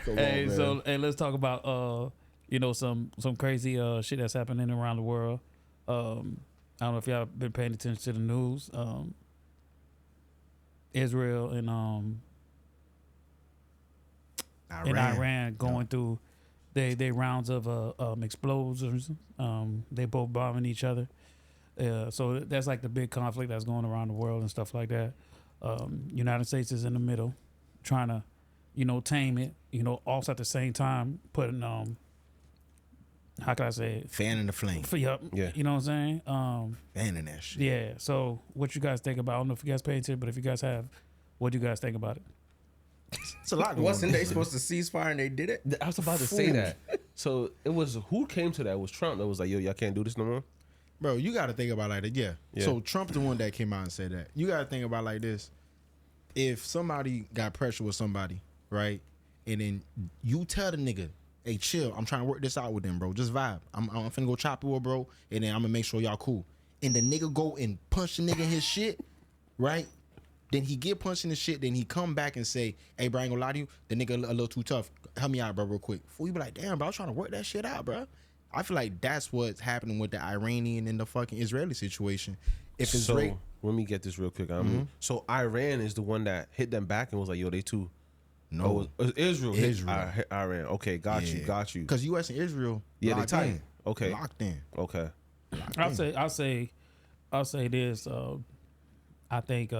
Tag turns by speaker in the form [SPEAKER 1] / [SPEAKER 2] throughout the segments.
[SPEAKER 1] Hey, so hey, let's talk about some crazy shit that's happening around the world. I don't know if y'all been paying attention to the news. Israel and Iran going through they rounds of explosions. They both bombing each other. So that's like the big conflict that's going around the world and stuff like that. United States is in the middle, trying to, tame it. Also at the same time putting how can I say it?
[SPEAKER 2] Fanning the flame.
[SPEAKER 1] Yep. Yeah. You know what I'm saying?
[SPEAKER 2] Fanning that shit.
[SPEAKER 1] Yeah. So what you guys think about? I don't know if you guys pay attention, but if you guys have, what do you guys think about it?
[SPEAKER 2] It's a lot.
[SPEAKER 3] Wasn't they supposed to ceasefire and they did it?
[SPEAKER 4] I was about to say that. So it was, who came to that? It was Trump that was like, yo, y'all can't do this no more?
[SPEAKER 2] Bro, you got to think about it like that. Yeah. So Trump's the one that came out and said that. You got to think about it like this. If somebody got pressure with somebody, right? And then you tell the nigga, hey, chill. I'm trying to work this out with them, bro. Just vibe. I'm finna go chop it with, bro. And then I'm gonna make sure y'all cool. And the nigga go and punch the nigga in his shit, right? Then he get punched in the shit. Then he come back and say, hey, bro, I ain't gonna lie to you. The nigga a little too tough. Help me out, bro, real quick. Before you be like, damn, bro, I was trying to work that shit out, bro. I feel like that's what's happening with the Iranian and the fucking Israeli situation. If it's
[SPEAKER 4] let me get this real quick. So Iran is the one that hit them back and was like, yo, they too. No, it was Israel. Iran. Okay, got you.
[SPEAKER 2] Because U.S. and Israel,
[SPEAKER 4] they tight.
[SPEAKER 2] in.
[SPEAKER 4] Okay,
[SPEAKER 2] locked in.
[SPEAKER 4] Okay.
[SPEAKER 1] I'll say this. I think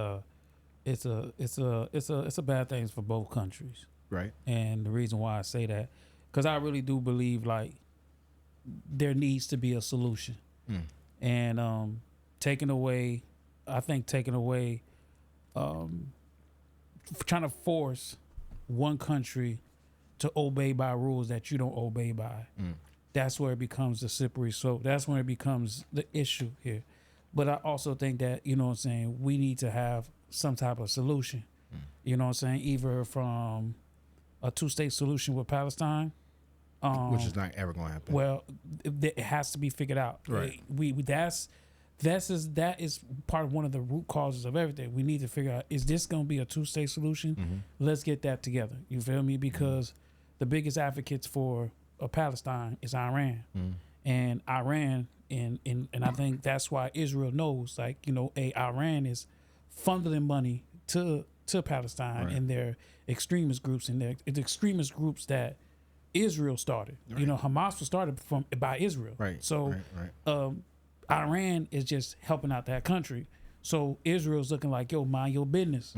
[SPEAKER 1] it's a bad thing for both countries,
[SPEAKER 2] right?
[SPEAKER 1] And the reason why I say that, because I really do believe like there needs to be a solution, and taking away, trying to force one country to obey by rules that you don't obey by. That's where it becomes the slippery slope. That's when it becomes the issue here. But I also think that, you know what I'm saying, we need to have some type of solution. You know what I'm saying? Either from a two-state solution with Palestine.
[SPEAKER 2] Which is not ever going to happen.
[SPEAKER 1] Well, it has to be figured out.
[SPEAKER 2] Right.
[SPEAKER 1] That is part of one of the root causes of everything. We need to figure out, is this going to be a two-state solution? Let's get that together. You feel me? Because the biggest advocates for Palestine is Iran. And Iran, and I think that's why Israel knows, like, Iran is funneling money to Palestine and their extremist groups, and it's extremist groups that Israel started. Right. Hamas was started by Israel.
[SPEAKER 2] Right.
[SPEAKER 1] So Iran is just helping out that country. So Israel's looking like, yo, mind your business.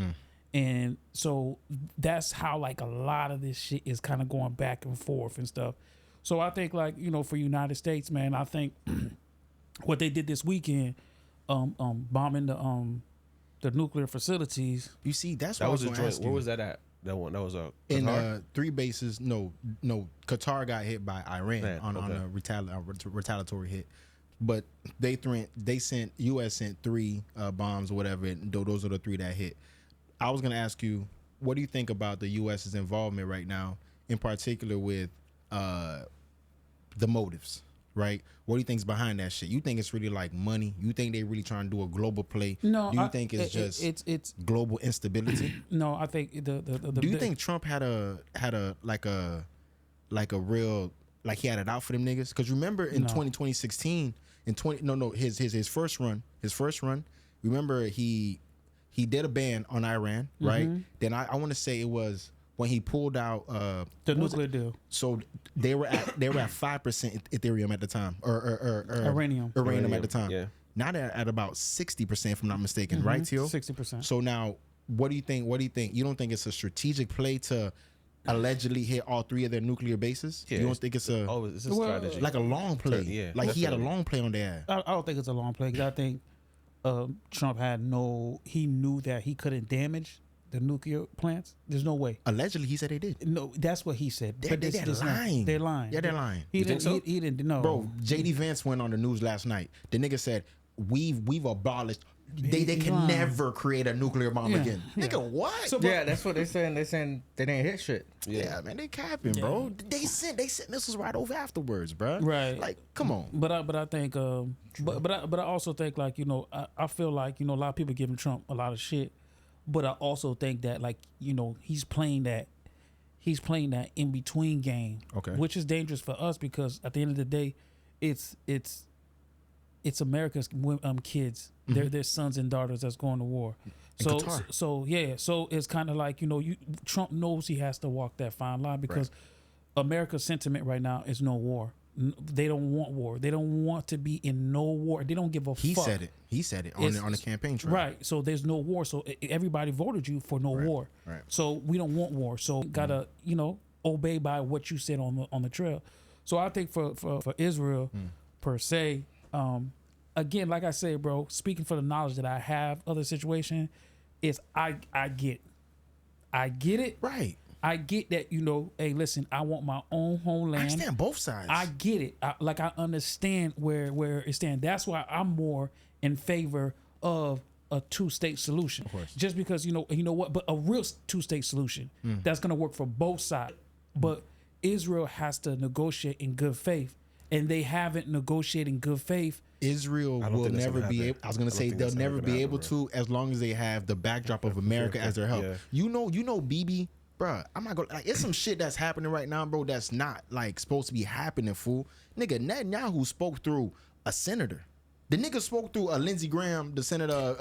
[SPEAKER 1] And so that's how like a lot of this shit is kind of going back and forth and stuff. So I think like, for United States, man, I think what they did this weekend, bombing the nuclear facilities.
[SPEAKER 2] You see, that's
[SPEAKER 4] that
[SPEAKER 2] what
[SPEAKER 4] was
[SPEAKER 2] I was
[SPEAKER 4] a
[SPEAKER 2] going
[SPEAKER 4] joint.
[SPEAKER 2] to ask you.
[SPEAKER 4] Where was that at? That one. That was
[SPEAKER 2] in 3 bases. No. Qatar got hit by Iran on a retaliatory hit. But U.S. sent 3 bombs or whatever, and those are the 3 that hit. I was going to ask you, what do you think about the U.S.'s involvement right now, in particular with the motives, right? What do you think is behind that shit? You think it's really like money? You think they really trying to do a global play?
[SPEAKER 1] No.
[SPEAKER 2] Do you think it's global instability?
[SPEAKER 1] No, I think
[SPEAKER 2] Do you think Trump had a real, like he had it out for them niggas? Because remember in 2016, his first run, remember he did a ban on Iran, right? Then I want to say it was when he pulled out
[SPEAKER 1] the nuclear deal.
[SPEAKER 2] So they were at 5% Ethereum at the time, or uranium at the time.
[SPEAKER 4] Yeah.
[SPEAKER 2] Now they're at about 60%, if I'm not mistaken, right, Tio?
[SPEAKER 1] 60%.
[SPEAKER 2] So now, what do you think? You don't think it's a strategic play to allegedly hit all 3 of their nuclear bases? Yeah. You don't think it's a
[SPEAKER 4] strategy,
[SPEAKER 2] like a long play?
[SPEAKER 4] Yeah,
[SPEAKER 2] like he had a long play on there.
[SPEAKER 1] I don't think it's a long play, because I think Trump he knew that he couldn't damage the nuclear plants. There's no way.
[SPEAKER 2] Allegedly, he said they did.
[SPEAKER 1] No, that's what he said.
[SPEAKER 2] They're lying.
[SPEAKER 1] They're lying.
[SPEAKER 2] Yeah, they're lying.
[SPEAKER 1] He didn't know.
[SPEAKER 2] Bro, JD Vance went on the news last night. The nigga said, we've abolished. They can never create a nuclear bomb again. Nigga, what?
[SPEAKER 3] So, that's what they're saying. They're saying they didn't hit shit.
[SPEAKER 2] Yeah, man, they capping, bro. They sent missiles right over afterwards, bro.
[SPEAKER 1] Right.
[SPEAKER 2] Like, come on.
[SPEAKER 1] But I think, but I also think, like, I feel like, a lot of people giving Trump a lot of shit, but I also think that, like, he's playing that he's playing that in between game,
[SPEAKER 2] Okay.
[SPEAKER 1] which is dangerous for us because at the end of the day, it's America's kids, their sons and daughters that's going to war. So
[SPEAKER 2] Qatar.
[SPEAKER 1] so it's kind of like Trump knows he has to walk that fine line because America's sentiment right now is no war. They don't want war. They don't want to be in no war. They don't give a fuck.
[SPEAKER 2] He said it on the campaign trail.
[SPEAKER 1] Right. So there's no war. So everybody voted you for no war.
[SPEAKER 2] Right.
[SPEAKER 1] So we don't want war. So gotta obey by what you said on the trail. So I think for Israel per se, again, like I said, bro, speaking for the knowledge that I have of the situation, is I get it.
[SPEAKER 2] Right.
[SPEAKER 1] I get that, hey, listen, I want my own homeland.
[SPEAKER 2] I understand both sides.
[SPEAKER 1] I get it. I understand where it stands. That's why I'm more in favor of a two-state solution. Of course. Just because, you know what, but a real two-state solution that's going to work for both sides. But Israel has to negotiate in good faith, and they haven't negotiated in good faith.
[SPEAKER 2] Israel will never be able. I was gonna say they'll never be able to as long as they have the backdrop of America as their help. Yeah. BB, bro. I'm not gonna it's some shit that's happening right now, bro. That's not like supposed to be happening, fool. Nigga, Netanyahu spoke through a senator. The nigga spoke through a Lindsey Graham, the senator.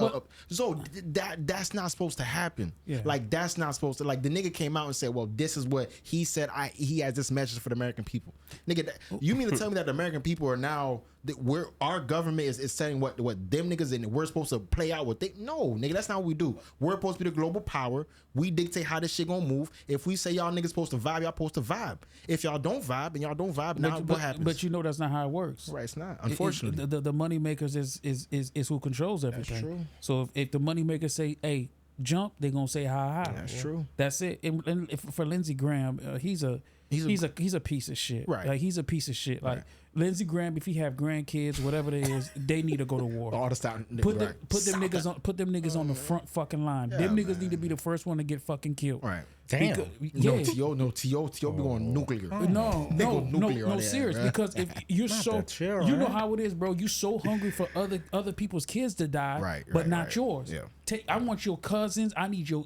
[SPEAKER 2] So that's not supposed to happen. Yeah. Like that's not supposed to. Like the nigga came out and said, "Well, this is what he said. He has this message for the American people." Nigga, you mean to tell me that the American people are now our government is saying what them niggas and we're supposed to play out what they? No, nigga, that's not what we do. We're supposed to be the global power. We dictate how this shit gonna move. If we say y'all niggas supposed to vibe, y'all supposed to vibe. If y'all don't vibe and y'all don't vibe, now what happens?
[SPEAKER 1] But that's not how it works.
[SPEAKER 2] Right, it's not. Unfortunately,
[SPEAKER 1] the money makers is who controls everything.
[SPEAKER 2] That's true.
[SPEAKER 1] So if the money makers say, "Hey, jump," they're gonna say, "Ha."
[SPEAKER 2] That's true.
[SPEAKER 1] That's it. And for Lindsey Graham, he's a piece of shit.
[SPEAKER 2] Right.
[SPEAKER 1] Like he's a piece of shit. Like Lindsey Graham, if he have grandkids, whatever it is, they need to go to war.
[SPEAKER 2] All the stuff.
[SPEAKER 1] Put them niggas on the front fucking line. Them niggas need to be the first one to get fucking killed.
[SPEAKER 2] Right.
[SPEAKER 3] Damn.
[SPEAKER 2] T.O. be going nuclear.
[SPEAKER 1] No, serious. Because if you're you know how it is, bro. You so hungry for other people's kids to die, but not yours.
[SPEAKER 2] Yeah.
[SPEAKER 1] I want your cousins. I need your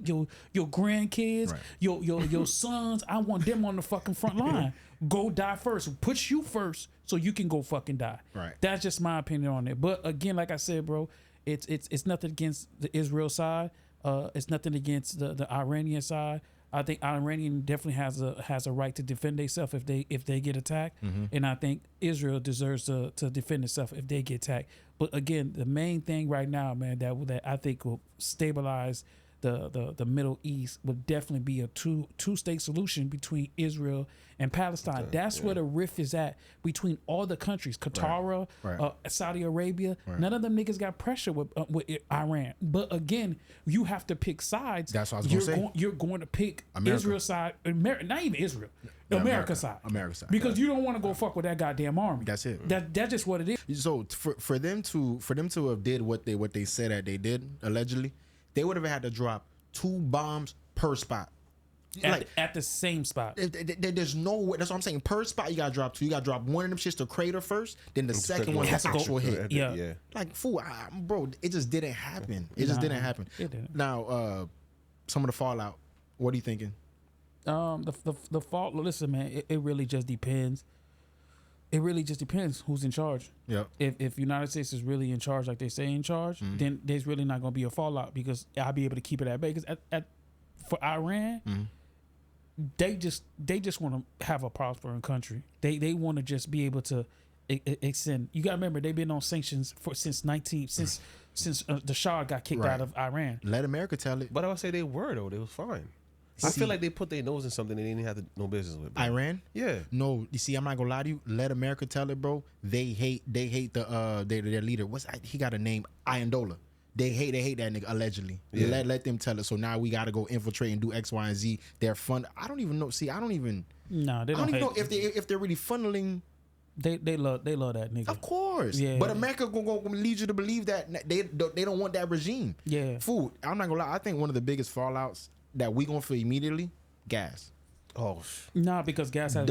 [SPEAKER 1] grandkids, your sons. I want them on the fucking front line. Go die first. Put you first so you can go fucking die.
[SPEAKER 2] Right.
[SPEAKER 1] That's just my opinion on it. But again, like I said, bro, it's nothing against the Israel side. It's nothing against the Iranian side. I think Iranian definitely has a right to defend themselves if they get attacked, and I think Israel deserves to defend itself if they get attacked. But again, the main thing right now, man, that I think will stabilize the Middle East would definitely be a two-state solution between Israel and Palestine. That's where the rift is at between all the countries. Qatar, Saudi Arabia, none of them niggas got pressure with Iran. But again, you have to pick sides.
[SPEAKER 2] That's what I was going to say.
[SPEAKER 1] You're going to pick
[SPEAKER 2] America.
[SPEAKER 1] Israel side, not even Israel, America side.
[SPEAKER 2] America side.
[SPEAKER 1] Because you don't want to go fuck with that goddamn army.
[SPEAKER 2] That's it.
[SPEAKER 1] That's just what it is.
[SPEAKER 2] So for them to have did what they said that they did allegedly, they would have had to drop 2 bombs per spot.
[SPEAKER 1] At the same spot.
[SPEAKER 2] There's no way. That's what I'm saying. Per spot, you got to drop 2. You got to drop one of them shits to crater first, then the second one has to actual hit.
[SPEAKER 1] Yeah.
[SPEAKER 2] Like, fool, bro, it just didn't happen. It just didn't happen.
[SPEAKER 1] It didn't.
[SPEAKER 2] Now, some of the fallout, what are you thinking?
[SPEAKER 1] The fault, listen, man, it really just depends. It really just depends who's in charge.
[SPEAKER 2] Yep.
[SPEAKER 1] If United States is really in charge, like they say in charge, then there's really not going to be a fallout because I'll be able to keep it at bay. Because for Iran, they just want to have a prospering country. They want to just be able to extend. You got to remember they've been on sanctions since the Shah got kicked out of Iran.
[SPEAKER 2] Let America tell it.
[SPEAKER 4] But I would say they were though. They was fine. I feel like they put their nose in something they didn't have no business with. Bro.
[SPEAKER 2] Iran?
[SPEAKER 4] Yeah.
[SPEAKER 2] No, you see, I'm not gonna lie to you. Let America tell it, bro. They hate their leader. He got a name? Ayatollah. They hate that nigga allegedly. Yeah. Let them tell it. So now we gotta go infiltrate and do X, Y, and Z. They're fun. I don't even know. See, I don't even know if they're really funneling.
[SPEAKER 1] They love that nigga.
[SPEAKER 2] Of course.
[SPEAKER 1] Yeah.
[SPEAKER 2] But America gonna lead you to believe that they don't want that regime.
[SPEAKER 1] Yeah.
[SPEAKER 2] Food. I'm not gonna lie. I think one of the biggest fallouts that we gonna feel immediately, gas.
[SPEAKER 1] Oh, nah, because gas has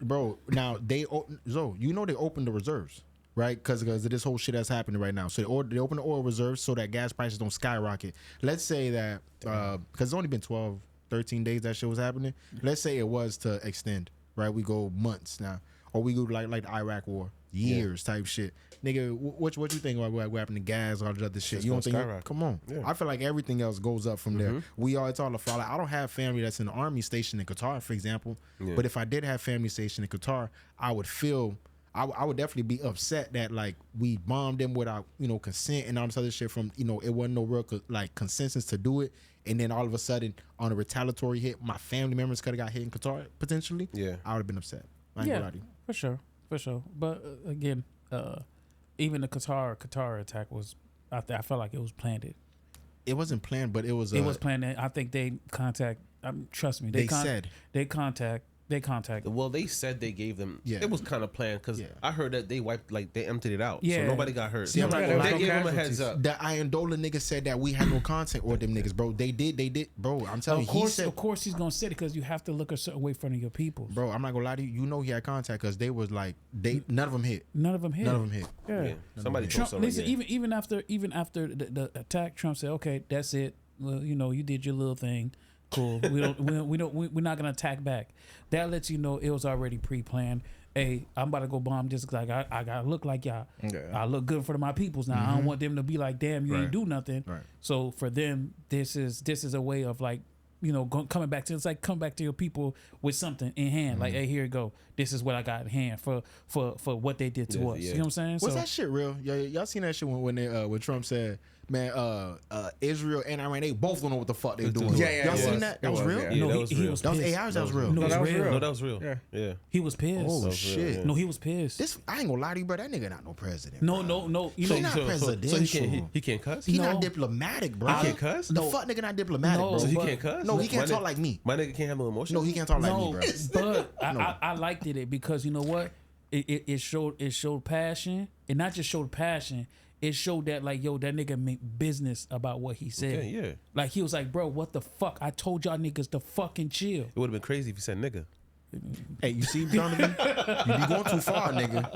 [SPEAKER 2] bro. Now they opened the reserves, right? Because of this whole shit that's happening right now. So they open the oil reserves so that gas prices don't skyrocket. Let's say that because it's only been 12 13 days that shit was happening. Let's say it was to extend, right? We go months now, or we go like the Iraq War, years type shit. Nigga, what you think about what happened to gas, all the other shit? You don't think? Come on. Yeah. I feel like everything else goes up from there. It's all a fall. Like, I don't have family that's in the army stationed in Qatar, for example. Yeah. But if I did have family stationed in Qatar, I would feel. I would definitely be upset that like we bombed them without consent and all this other shit from it wasn't no real like consensus to do it, and then all of a sudden on a retaliatory hit my family members could have got hit in Qatar potentially. Yeah, I would have been upset.
[SPEAKER 1] For sure. But again, even the Qatar attack was I felt like it was planned.
[SPEAKER 2] It wasn't planned, but it was
[SPEAKER 1] planned. I think they contact. Trust me, they contacted.
[SPEAKER 4] Well, they said they gave them. Yeah. It was kind of planned because I heard that they wiped, like they emptied it out. Yeah. So nobody got hurt. See, they gave them a heads up.
[SPEAKER 2] The Ayandola nigga said that we had no contact with them niggas, bro. They did, bro. I'm telling you.
[SPEAKER 1] Of course, he's gonna say it because you have to look a certain way in front of your people.
[SPEAKER 2] Bro, I'm not gonna lie to you. You know he had contact because they was like none of them hit.
[SPEAKER 1] Yeah.
[SPEAKER 4] Somebody told something.
[SPEAKER 1] Listen, even after the attack, Trump said, "Okay, that's it. Well, you did your little thing." Cool. We're not gonna attack back. That lets you know it was already pre-planned. Hey, I'm about to go bomb just like I gotta look like y'all. Yeah. I look good in front of my peoples now. I don't want them to be like, damn, you ain't do nothing. Right. So for them, this is a way of like, coming back to, it's like come back to your people with something in hand. Like, hey, here you go. This is what I got in hand for what they did to us. Yeah. You know what I'm saying?
[SPEAKER 2] Was that shit real? Y'all seen that shit when Trump said, man, Israel and Iran, they both don't know what the fuck they doing. Y'all seen that? That was real?
[SPEAKER 4] Yeah, that was real.
[SPEAKER 2] That was AI. That was real.
[SPEAKER 1] No, that was real.
[SPEAKER 4] No, that was real. Yeah.
[SPEAKER 1] He was pissed.
[SPEAKER 2] Oh shit.
[SPEAKER 1] No, he was pissed.
[SPEAKER 2] I ain't gonna lie to you, bro. That nigga not no president.
[SPEAKER 1] No.
[SPEAKER 2] He's not presidential.
[SPEAKER 4] So he can't cuss.
[SPEAKER 2] He not diplomatic, bro.
[SPEAKER 4] He can't cuss.
[SPEAKER 2] The fuck nigga not diplomatic, bro.
[SPEAKER 4] So he can't cuss.
[SPEAKER 2] No, he can't talk like me.
[SPEAKER 4] My nigga can't have no emotion.
[SPEAKER 2] No, he can't talk like me, bro.
[SPEAKER 1] But I liked it because you know what? It showed passion, and not just showed passion. It showed that like, yo, that nigga make business about what he said.
[SPEAKER 4] Okay, yeah.
[SPEAKER 1] Like he was like, bro, what the fuck? I told y'all niggas to fucking chill.
[SPEAKER 4] It would have been crazy if he said nigga.
[SPEAKER 2] Hey, you see Donovan? You be going too far, nigga.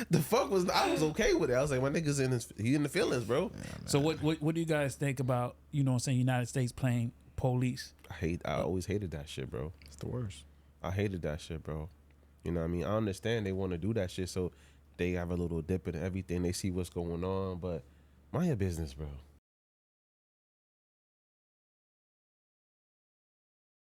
[SPEAKER 4] The fuck I was okay with it. I was like, my nigga's he in the feelings, bro.
[SPEAKER 1] Yeah, so what do you guys think about, United States playing police?
[SPEAKER 4] I always hated that shit, bro.
[SPEAKER 2] It's the worst.
[SPEAKER 4] I hated that shit, bro. You know what I mean? I understand they want to do that shit so they have a little dip in everything. They see what's going on, but mind your business, bro.